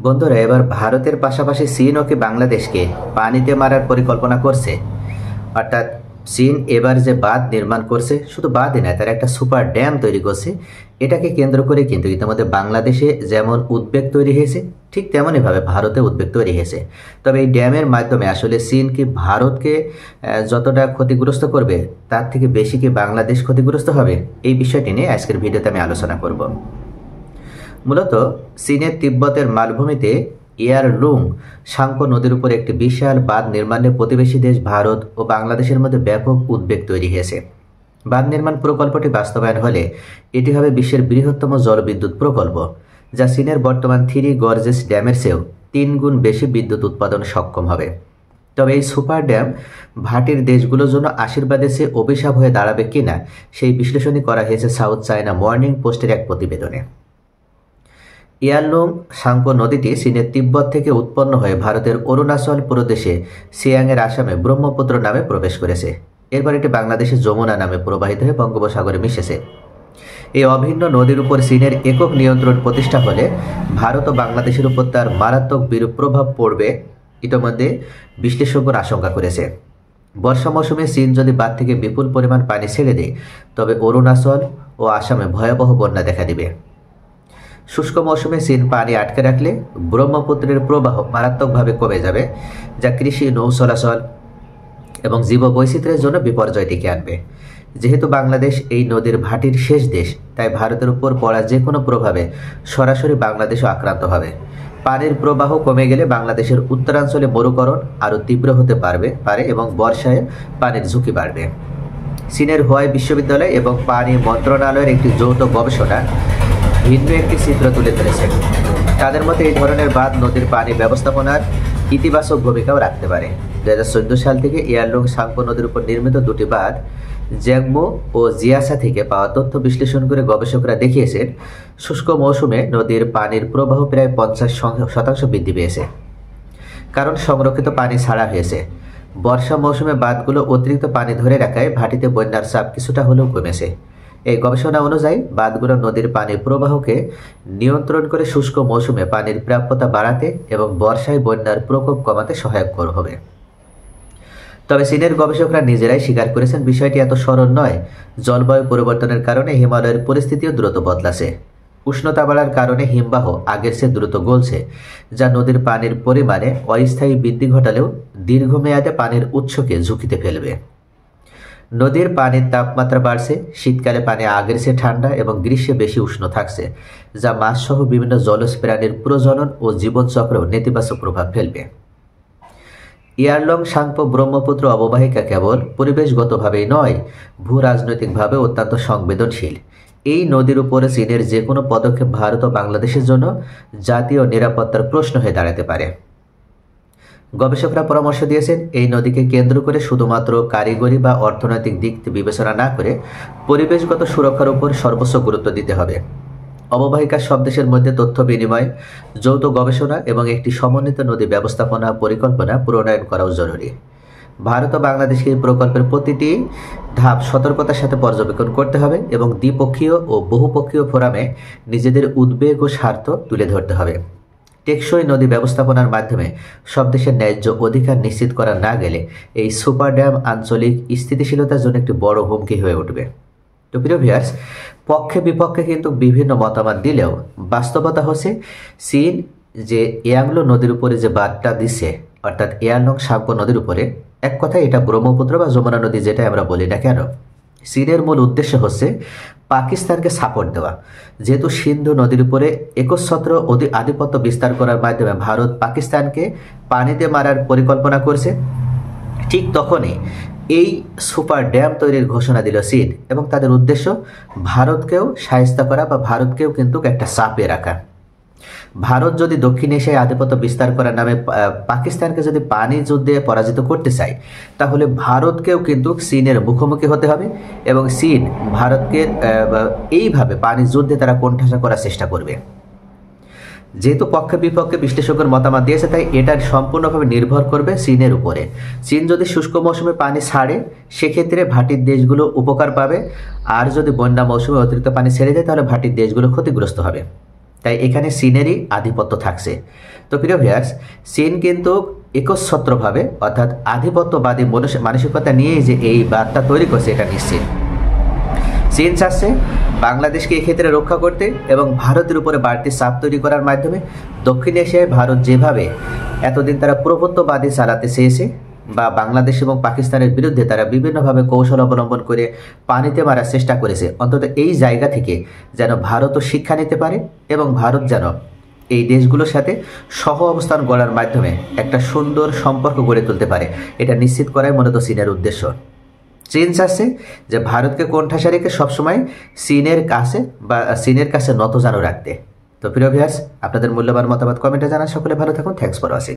বন্ধুরা, এবার ভারতের পাশাপাশি চীনও কি বাংলাদেশকে পানিতে মারার পরিকল্পনা করছে। অর্থাৎ চীন এবার যে বাঁধ নির্মাণ করছে, শুধু বাঁধই নয়, তারা একটা সুপার ড্যাম তৈরি করছে। এটাকে কেন্দ্র করে কিন্তু ইতিমধ্যে বাংলাদেশে যেমন উদ্বেগ তৈরি হয়েছে, ঠিক তেমনইভাবে ভারতে উদ্বেগ তৈরি হয়েছে। তবে এই ড্যামের মাধ্যমে আসলে চীন কি ভারতকে যতটা ক্ষতিগ্রস্ত করবে, তার থেকে বেশি কি বাংলাদেশ ক্ষতিগ্রস্ত হবে, এই বিষয়টি নিয়ে আজকের ভিডিওতে আমি আলোচনা করব। মূলত চীনের তিব্বতের মালভূমিতে ইয়ারলুং সাংপো নদীর উপর একটি বিশাল বাঁধ নির্মাণে প্রতিবেশী দেশ ভারত ও বাংলাদেশের মধ্যে ব্যাপক উদ্বেগ তৈরি হয়েছে। বাঁধ নির্মাণ প্রকল্পটি বাস্তবায়ন হলে এটি হবে বিশ্বের বৃহত্তম জলবিদ্যুৎ প্রকল্প, যা চীনের বর্তমান 3 গর্জেস ড্যামের চেয়েও 3 গুণ বেশি বিদ্যুৎ উৎপাদন সক্ষম হবে। তবে এই সুপার ড্যাম ভাটির দেশগুলোর জন্য আশীর্বাদের চেয়ে অভিশাপ হয়ে দাঁড়াবে কিনা, সেই বিশ্লেষণই করা হয়েছে সাউথ চায়না মর্নিং পোস্টের এক প্রতিবেদনে। ইয়ারলুং সাংপো নদীটি চীনের তিব্বত থেকে উৎপন্ন হয়ে ভারতের অরুণাচল প্রদেশে সিয়াংয়ের আসামে ব্রহ্মপুত্র নামে প্রবেশ করেছে। এরপর এটি বাংলাদেশের যমুনা নামে প্রবাহিত হয়ে বঙ্গোপসাগরে মিশেছে। এই অভিন্ন নদীর উপর চীনের একক নিয়ন্ত্রণ প্রতিষ্ঠা হলে ভারত ও বাংলাদেশের উপর তার মারাত্মক বিরূপ প্রভাব পড়বে, ইতিমধ্যে বিশ্লেষকরা আশঙ্কা করেছে। বর্ষা মৌসুমে চীন যদি বাঁধ থেকে বিপুল পরিমাণ পানি ছেড়ে দেয়, তবে অরুণাচল ও আসামে ভয়াবহ বন্যা দেখা দিবে। শুষ্ক মৌসুমে চীন পানি আটকে রাখলে ব্রহ্মপুত্রের প্রবাহ মারাত্মকভাবে কমে যাবে, যা কৃষি, নৌ চলাচল এবং জীববৈচিত্র্যের জন্য বিপর্যয় ডেকে আনবে। যেহেতু বাংলাদেশ এই নদীর ভাটির শেষ দেশ, তাই ভারতের উপর পড়া যে কোনো প্রভাবে সরাসরি বাংলাদেশও আক্রান্ত হবে। পানির প্রবাহ কমে গেলে বাংলাদেশের উত্তরাঞ্চলে মরুকরণ আরও তীব্র হতে পারে এবং বর্ষায় পানির ঝুঁকি বাড়বে। চীনের হুয়াই বিশ্ববিদ্যালয় এবং পানি মন্ত্রণালয়ের একটি যৌথ গবেষণা ভিন্ন একটি চিত্র তুলে ধরেছে। তাদের মতে এই ধরনের বাঁধ নদীর পানি ব্যবস্থাপনার ইতিবাচক ভূমিকাও রাখতে পারে। 2014 সাল থেকে ইয়ারলুং সাংপো নদীর উপর নির্মিত দুটি বাঁধ জ্যাংমো ও জিয়াসা থেকে পাওয়া তথ্য বিশ্লেষণ করে গবেষকরা দেখিয়েছেন, শুষ্ক মৌসুমে নদীর পানির প্রবাহ প্রায় 50% বৃদ্ধি পেয়েছে, কারণ সংরক্ষিত পানি ছাড়া হয়েছে। বর্ষা মৌসুমে বাঁধগুলো অতিরিক্ত পানি ধরে রাখায় ভাটিতে বন্যার চাপ কিছুটা হলেও কমেছে। এই গবেষণা অনুযায়ী বাঁধগুলো নদীর পানির প্রবাহকে নিয়ন্ত্রণ করে শুষ্ক মৌসুমে পানির প্রাপ্যতা বাড়াতে এবং বর্ষায় বন্যার প্রকোপ কমাতে সহায়ক হবে। তবে চীনের গবেষকরা নিজেরাই স্বীকার করেছেন, বিষয়টি এত সরল নয়। জলবায়ু পরিবর্তনের কারণে হিমালয়ের পরিস্থিতিও দ্রুত বদলাছে। উষ্ণতা বাড়ার কারণে হিমবাহ আগের চেয়ে দ্রুত গলছে, যা নদীর পানির পরিমাণে অস্থায়ী বৃদ্ধি ঘটালেও দীর্ঘমেয়াদে পানির উৎসকে ঝুঁকিতে ফেলবে। নদীর পানির তাপমাত্রা বাড়ছে, শীতকালে পানি আগের চেয়ে ঠান্ডা এবং গ্রীষ্মে বেশি উষ্ণ থাকছে, যা মাছসহ বিভিন্ন জলজ প্রাণীর প্রজনন ও জীবনচক্রেও নেতিবাচক প্রভাব ফেলবে। ইয়ারলুং সাংপো ব্রহ্মপুত্র অববাহিকা কেবল পরিবেশগতভাবেই নয়, ভূ রাজনৈতিকভাবে অত্যন্ত সংবেদনশীল। এই নদীর উপরে চীনের যে কোনো পদক্ষেপ ভারত ও বাংলাদেশের জন্য জাতীয় নিরাপত্তার প্রশ্ন হয়ে দাঁড়াতে পারে। গবেষকরা পরামর্শ দিয়েছেন, এই নদীকে কেন্দ্র করে শুধুমাত্র কারিগরি বা অর্থনৈতিক দিক বিবেচনা না করে পরিবেশগত সুরক্ষার উপর সর্বোচ্চ গুরুত্ব দিতে হবে। অববাহিকার সব দেশের মধ্যে তথ্য বিনিময়, যৌথ গবেষণা এবং একটি সমন্বিত নদী ব্যবস্থাপনা পরিকল্পনা প্রণয়ন করাও জরুরি। ভারত ও বাংলাদেশকে এই প্রকল্পের প্রতিটি ধাপ সতর্কতার সাথে পর্যবেক্ষণ করতে হবে এবং দ্বিপক্ষীয় ও বহুপক্ষীয় ফোরামে নিজেদের উদ্বেগ ও স্বার্থ তুলে ধরতে হবে। টেকসই নদী ব্যবস্থাপনার মাধ্যমে সব দেশের ন্যায্য অধিকার নিশ্চিত করা না গেলে এই সুপার ড্যাম আঞ্চলিক স্থিতিশীলতার জন্য একটি বড় হুমকি হয়ে উঠবে। তো প্রিয় ভিউয়ার্স, পক্ষে বিপক্ষে কিন্তু বিভিন্ন মতামত দিলেও বাস্তবতা হচ্ছে চীন যে ইয়াংলো নদীর উপরে যে বাঁধটা দিচ্ছে, অর্থাৎ ইয়ারলুং সাংপো নদীর উপরে, এক কথায় এটা ব্রহ্মপুত্র বা যমুনা নদী যেটা আমরা বলি না কেন, চীনের মূল উদ্দেশ্য হচ্ছে পাকিস্তানকে সাপোর্ট দেওয়া। যেহেতু সিন্ধু নদীর উপরে একচ্ছত্র আধিপত্য বিস্তার করার মাধ্যমে ভারত পাকিস্তানকে পানিতে মারার পরিকল্পনা করছে, ঠিক তখনই এই সুপার ড্যাম তৈরির ঘোষণা দিল চীন এবং তাদের উদ্দেশ্য ভারতকেও শায়েস্তা করা বা ভারতকেও কিন্তু একটা চাপে রাখা। ভারত যদি দক্ষিণ এশিয়ায় আধিপত্য বিস্তার করার নামে পাকিস্তানকে যদি পানি যুদ্ধে পরাজিত করতে চায়, তাহলে ভারতকেও কিন্তু চীনের মুখোমুখি হতে হবে এবং চীন ভারতকে এইভাবে পানি যুদ্ধে তারা কোণঠাসা করার চেষ্টা করবে। যেহেতু পক্ষে বিপক্ষে বিশ্লেষকের মতামত দিয়েছে, তাই এটা সম্পূর্ণভাবে নির্ভর করবে চীনের উপরে। চীন যদি শুষ্ক মৌসুমে পানি ছাড়ে, সেক্ষেত্রে ভাটির দেশগুলো উপকার পাবে, আর যদি বন্যা মৌসুমে অতিরিক্ত পানি ছেড়ে দেয়, তাহলে ভাটির দেশগুলো ক্ষতিগ্রস্ত হবে। তাই এখানে চীনেরই আধিপত্য থাকছে। তো প্রিয় ভিউয়ার্স, চীন কিন্তু একচ্ছত্রভাবে অর্থাৎ আধিপত্যবাদী মানসিকতা নিয়েই যে এই বার্তা তৈরি করছে এটা নিশ্চিত। চীন চাচ্ছে বাংলাদেশকে এক্ষেত্রে রক্ষা করতে এবং ভারতের উপরে বাড়তি চাপ তৈরি করার মাধ্যমে দক্ষিণ এশিয়ায় ভারত যেভাবে এতদিন তারা প্রভুত্ববাদী চালাতে চেয়েছে বা বাংলাদেশ এবং পাকিস্তানের বিরুদ্ধে তারা বিভিন্নভাবে কৌশল অবলম্বন করে পানিতে মারার চেষ্টা করেছে, অন্তত এই জায়গা থেকে যেন ভারতও শিক্ষা নিতে পারে এবং ভারত যেন এই দেশগুলোর সাথে সহ অবস্থান গড়ার মাধ্যমে একটা সুন্দর সম্পর্ক গড়ে তুলতে পারে, এটা নিশ্চিত করাই মূলত চীনের উদ্দেশ্য। চীন চাচ্ছে যে ভারতকে কোণঠাসা রেখে সবসময় চীনের কাছে নতজানু রাখতে। তো প্রিয় ভিউয়ার্স, আপনাদের মূল্যবান মতামত কমেন্টে জানান। সকলে ভালো থাকুন। Thanks for watching.